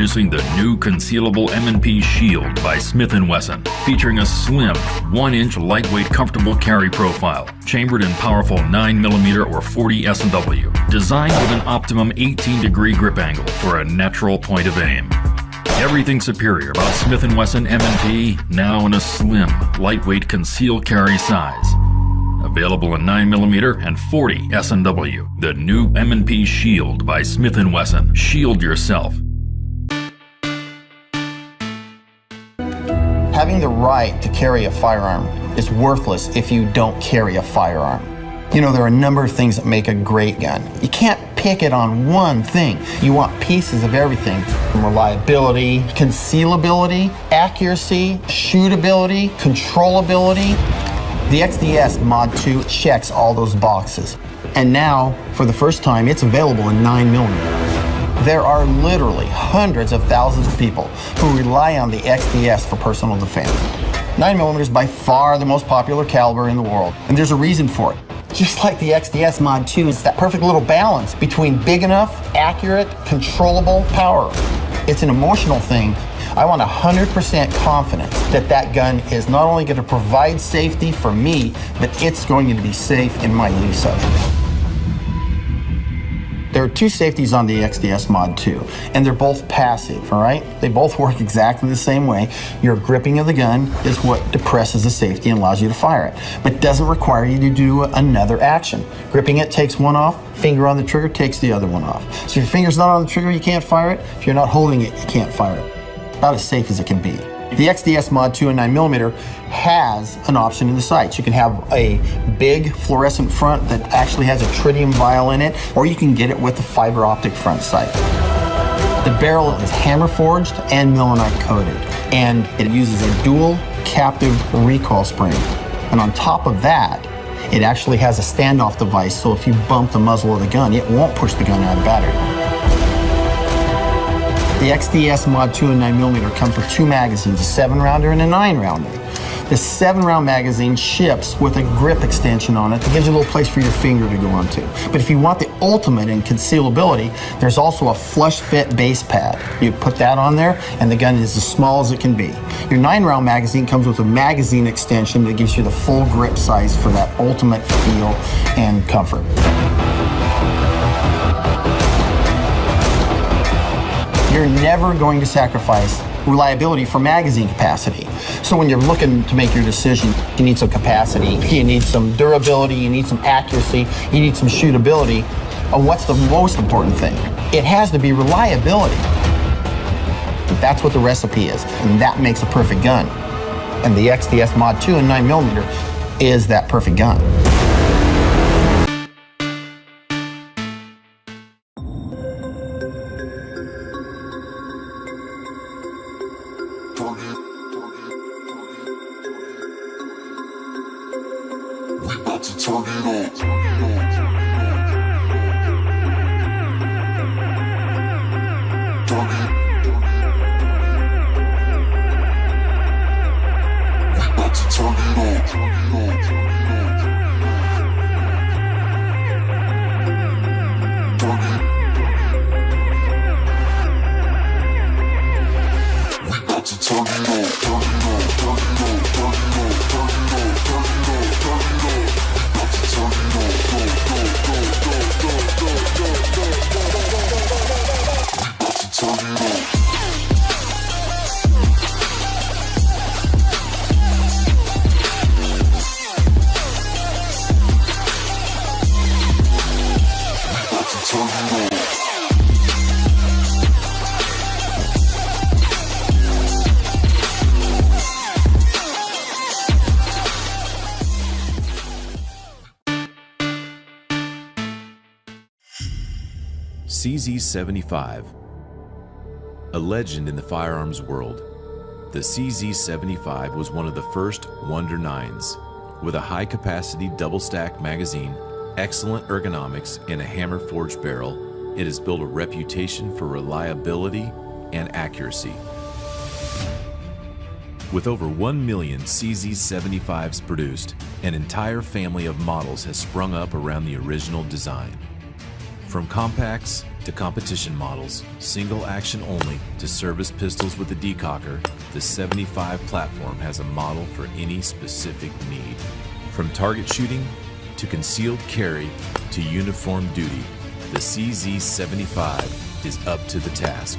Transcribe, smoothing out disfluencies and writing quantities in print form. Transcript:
Introducing the new concealable M&P Shield by Smith & Wesson, featuring a slim, 1-inch lightweight comfortable carry profile, chambered in powerful 9mm or 40 S&W, designed with an optimum 18-degree grip angle for a natural point of aim. Everything superior about Smith & Wesson M&P, now in a slim, lightweight concealed carry size. Available in 9mm and 40 S&W. The new M&P Shield by Smith & Wesson. Shield yourself. Having the right to carry a firearm is worthless if you don't carry a firearm. You know, there are a number of things that make a great gun. You can't pick it on one thing. You want pieces of everything, from reliability, concealability, accuracy, shootability, controllability. The XDS Mod 2 checks all those boxes. And now, for the first time, it's available in 9mm. There are literally hundreds of thousands of people who rely on the XDS for personal defense. 9mm is by far the most popular caliber in the world, and there's a reason for it. Just like the XDS Mod 2, it's that perfect little balance between big enough, accurate, controllable power. It's an emotional thing. I want 100% confidence that that gun is not only going to provide safety for me, but it's going to be safe in my use of it. There are two safeties on the XDS Mod 2, and they're both passive, all right? They both work exactly the same way. Your gripping of the gun is what depresses the safety and allows you to fire it, but doesn't require you to do another action. Gripping it takes one off, finger on the trigger takes the other one off. So if your finger's not on the trigger, you can't fire it. If you're not holding it, you can't fire it. About as safe as it can be. The XDS Mod 2 and 9mm has an option in the sights. You can have a big fluorescent front that actually has a tritium vial in it, or you can get it with a fiber optic front sight. The barrel is hammer forged and millinite coated, and it uses a dual captive recoil spring. And on top of that, it actually has a standoff device, so if you bump the muzzle of the gun, it won't push the gun out of battery. The XDS Mod 2 and 9mm comes with two magazines, a 7-rounder and a 9-rounder. The 7-round magazine ships with a grip extension on it that gives you a little place for your finger to go onto. But if you want the ultimate in concealability, there's also a flush fit base pad. You put that on there and the gun is as small as it can be. Your 9-round magazine comes with a magazine extension that gives you the full grip size for that ultimate feel and comfort. You're never going to sacrifice reliability for magazine capacity. So when you're looking to make your decision, you need some capacity, you need some durability, you need some accuracy, you need some shootability. What's the most important thing? It has to be reliability. That's what the recipe is, and that makes a perfect gun. And the XDS Mod 2 and 9mm is that perfect gun. CZ75, a legend in the firearms world. The CZ75 was one of the first Wonder 9s, with a high-capacity double-stack magazine, excellent ergonomics, and a hammer-forged barrel. It has built a reputation for reliability and accuracy. With over 1 million CZ75s produced, an entire family of models has sprung up around the original design. From compacts to competition models, single action only to service pistols with a decocker, the 75 platform has a model for any specific need. From target shooting to concealed carry to uniform duty, the CZ75 is up to the task.